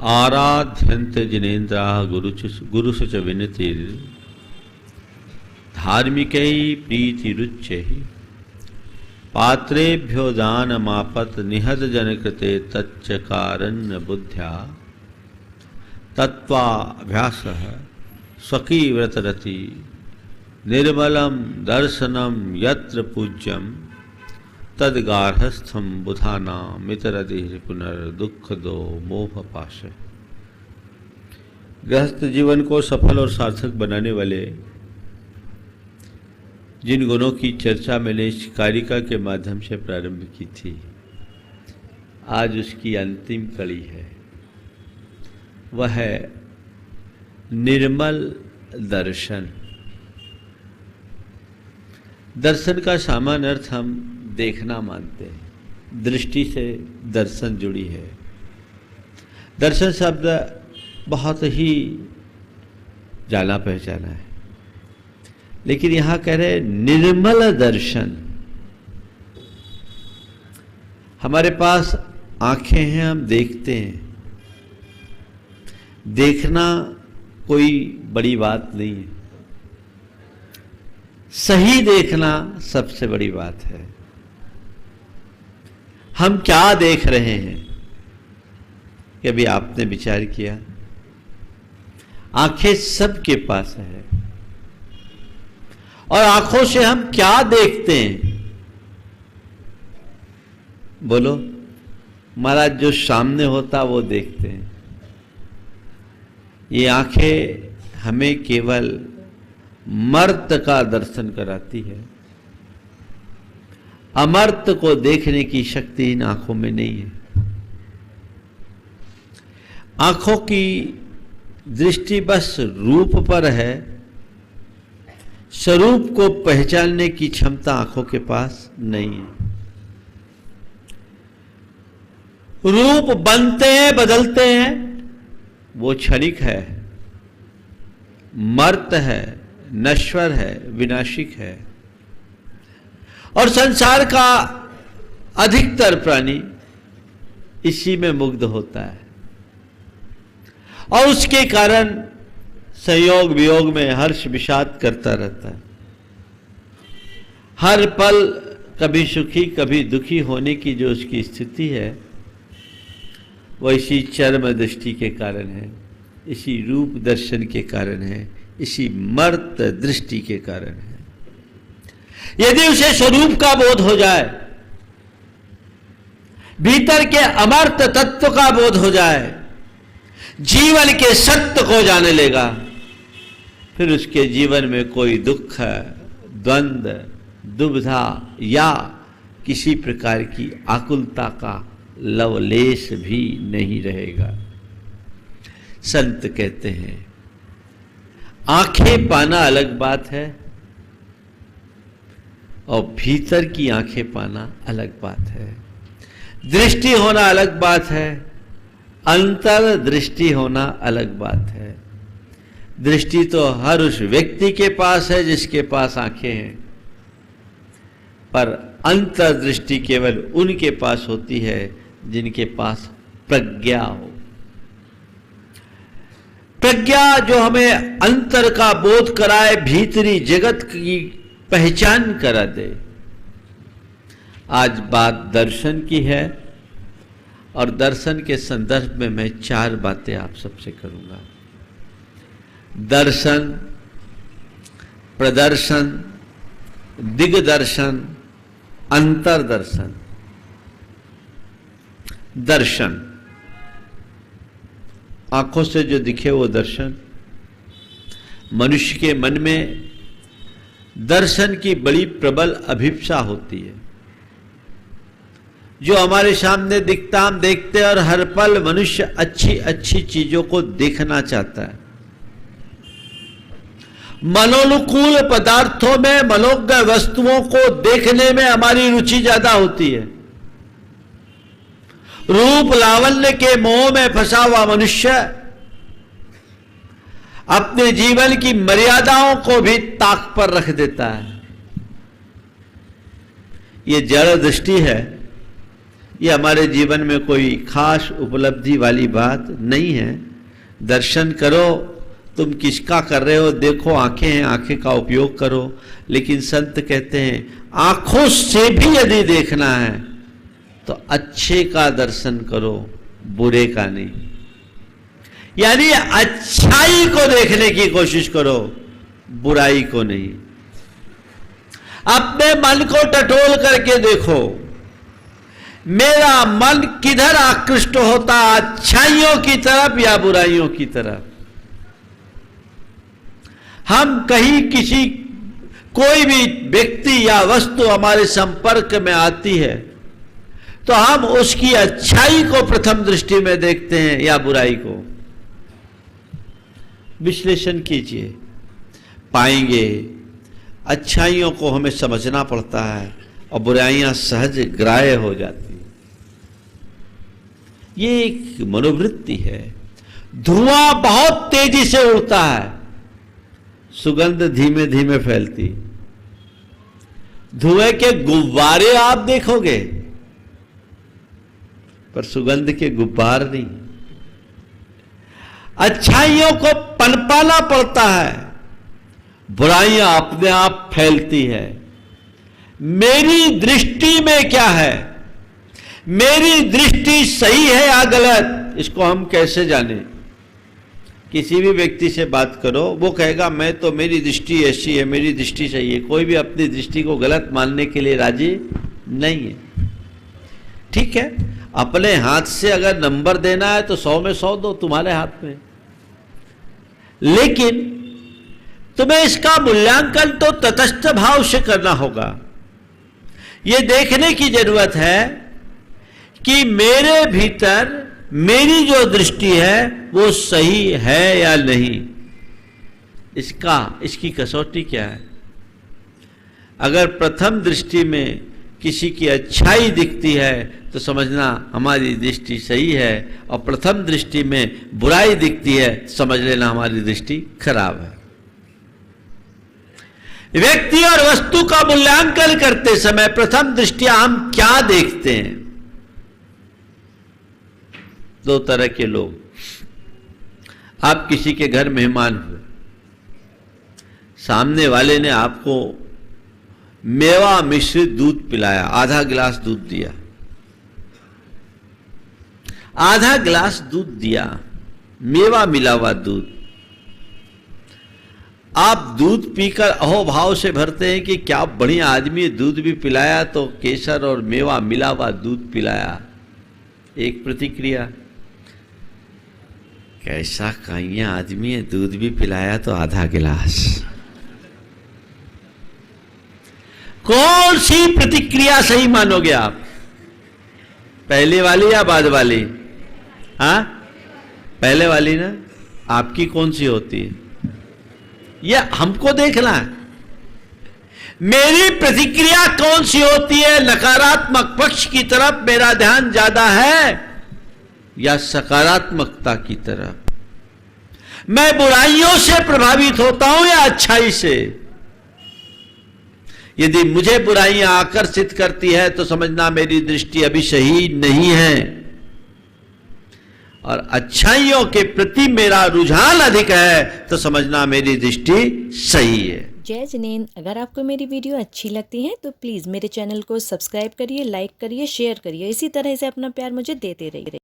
आराध्यन्त जिनेन्द्रा गुरुसु च विनतिर् धार्मिकै प्रीतिरुच्यैः पात्रेभ्यो दानमापत निहत जनकृते तच्चकारन्न बुद्ध्या तत्त्वाभ्यासः स्वकीव्रतरति निर्मलं दर्शनं यत्र पूज्यं तद्गार्हस्थं बुधानां मितरदिः पुनर्दुःखदो मोहपाश। गृहस्थ जीवन को सफल और सार्थक बनाने वाले जिन गुणों की चर्चा मैंने इस कारिका के माध्यम से प्रारंभ की थी, आज उसकी अंतिम कड़ी है। वह है निर्मल दर्शन। दर्शन का सामान्य अर्थ हम देखना मानते हैं। दृष्टि से दर्शन जुड़ी है। दर्शन शब्द बहुत ही जाना पहचाना है, लेकिन यहां कह रहे निर्मल दर्शन। हमारे पास आंखें हैं, हम देखते हैं। देखना कोई बड़ी बात नहीं है, सही देखना सबसे बड़ी बात है। हम क्या देख रहे हैं, कभी आपने विचार किया? आंखें सबके पास है, और आंखों से हम क्या देखते हैं? बोलो, महाराज जो सामने होता वो देखते हैं। ये आंखें हमें केवल मर्त का दर्शन कराती है। अमर्त को देखने की शक्ति इन आंखों में नहीं है। आंखों की दृष्टि बस रूप पर है, स्वरूप को पहचानने की क्षमता आंखों के पास नहीं है। रूप बनते हैं, बदलते हैं, वो क्षणिक है, मर्त है, नश्वर है, विनाशिक है। और संसार का अधिकतर प्राणी इसी में मुग्ध होता है, और उसके कारण संयोग वियोग में हर्ष विषाद करता रहता है। हर पल कभी सुखी कभी दुखी होने की जो उसकी स्थिति है, वो इसी चरम दृष्टि के कारण है, इसी रूप दर्शन के कारण है, इसी मर्त दृष्टि के कारण है। यदि उसे स्वरूप का बोध हो जाए, भीतर के अमर्त तत्व का बोध हो जाए, जीवन के सत्य को जाने लेगा, फिर उसके जीवन में कोई दुख, द्वंद्व, दुविधा या किसी प्रकार की आकुलता का लवलेश भी नहीं रहेगा। संत कहते हैं, आंखें पाना अलग बात है और भीतर की आंखें पाना अलग बात है। दृष्टि होना अलग बात है, अंतर दृष्टि होना अलग बात है। दृष्टि तो हर उस व्यक्ति के पास है जिसके पास आंखें हैं, पर अंतर दृष्टि केवल उनके पास होती है जिनके पास प्रज्ञा हो। प्रज्ञा जो हमें अंतर का बोध कराए, भीतरी जगत की पहचान करा दे। आज बात दर्शन की है, और दर्शन के संदर्भ में मैं 4 बातें आप सबसे करूंगा। दर्शन, प्रदर्शन, दिग्दर्शन, अंतरदर्शन। दर्शन, आंखों से जो दिखे वो दर्शन। मनुष्य के मन में दर्शन की बड़ी प्रबल अभिप्सा होती है। जो हमारे सामने दिखता हम देखते हैं, और हर पल मनुष्य अच्छी अच्छी चीजों को देखना चाहता है। मनोनुकूल पदार्थों में, मनोज्ञ वस्तुओं को देखने में हमारी रुचि ज्यादा होती है। रूप लावण्य के मोह में फंसा हुआ मनुष्य अपने जीवन की मर्यादाओं को भी ताक पर रख देता है। ये जड़ दृष्टि है, ये हमारे जीवन में कोई खास उपलब्धि वाली बात नहीं है। दर्शन करो, तुम किसका कर रहे हो देखो, आंखें हैं, आंखें का उपयोग करो। लेकिन संत कहते हैं आंखों से भी यदि देखना है तो अच्छे का दर्शन करो, बुरे का नहीं। यानी अच्छाई को देखने की कोशिश करो, बुराई को नहीं। अपने मन को टटोल करके देखो, मेरा मन किधर आकृष्ट होता, अच्छाइयों की तरफ या बुराइयों की तरफ। हम कहीं किसी कोई भी व्यक्ति या वस्तु हमारे संपर्क में आती है तो हम उसकी अच्छाई को प्रथम दृष्टि में देखते हैं या बुराई को। विश्लेषण कीजिए, पाएंगे अच्छाइयों को हमें समझना पड़ता है और बुराइयां सहज ग्राह्य हो जाती हैं। ये एक मनोवृत्ति है। धुआं बहुत तेजी से उड़ता है, सुगंध धीमे धीमे फैलती। धुएं के गुब्बारे आप देखोगे पर सुगंध के गुब्बार नहीं। अच्छाइयों को पनपाना पड़ता है, बुराइयां अपने आप फैलती है। मेरी दृष्टि में क्या है, मेरी दृष्टि सही है या गलत, इसको हम कैसे जाने। किसी भी व्यक्ति से बात करो, वो कहेगा मैं तो, मेरी दृष्टि ऐसी है, मेरी दृष्टि सही है। कोई भी अपनी दृष्टि को गलत मानने के लिए राजी नहीं है। ठीक है, अपने हाथ से अगर नंबर देना है तो 100 में 100 दो, तुम्हारे हाथ में। लेकिन तुम्हें इसका मूल्यांकन तो तटस्थ भाव से करना होगा। यह देखने की जरूरत है कि मेरे भीतर मेरी जो दृष्टि है वो सही है या नहीं। इसकी कसौटी क्या है। अगर प्रथम दृष्टि में किसी की अच्छाई दिखती है तो समझना हमारी दृष्टि सही है, और प्रथम दृष्टि में बुराई दिखती है समझ लेना हमारी दृष्टि खराब है। व्यक्ति और वस्तु का मूल्यांकन करते समय प्रथम दृष्टिया हम क्या देखते हैं। दो तरह के लोग। आप किसी के घर मेहमान हुए, सामने वाले ने आपको मेवा मिश्रित दूध पिलाया, आधा गिलास दूध दिया, आधा गिलास दूध दिया, मेवा मिला हुआ दूध। आप दूध पीकर अहोभाव से भरते हैं कि क्या बढ़िया आदमी, दूध भी पिलाया तो केसर और मेवा मिला हुआ दूध पिलाया। एक प्रतिक्रिया, कैसा काइया आदमी है, दूध भी पिलाया तो आधा गिलास। कौन सी प्रतिक्रिया सही मानोगे आप, पहले वाली या बाद वाली? हाँ, पहले वाली ना। आपकी कौन सी होती है, यह हमको देखना है। मेरी प्रतिक्रिया कौन सी होती है, नकारात्मक पक्ष की तरफ मेरा ध्यान ज्यादा है या सकारात्मकता की तरफ। मैं बुराइयों से प्रभावित होता हूं या अच्छाई से। यदि मुझे बुराइयां आकर्षित करती है तो समझना मेरी दृष्टि अभी सही नहीं है, और अच्छाइयों के प्रति मेरा रुझान अधिक है तो समझना मेरी दृष्टि सही है। जय जिनेंद्र। अगर आपको मेरी वीडियो अच्छी लगती है तो प्लीज़ मेरे चैनल को सब्सक्राइब करिए, लाइक करिए, शेयर करिए। इसी तरह से अपना प्यार मुझे देते रहिए।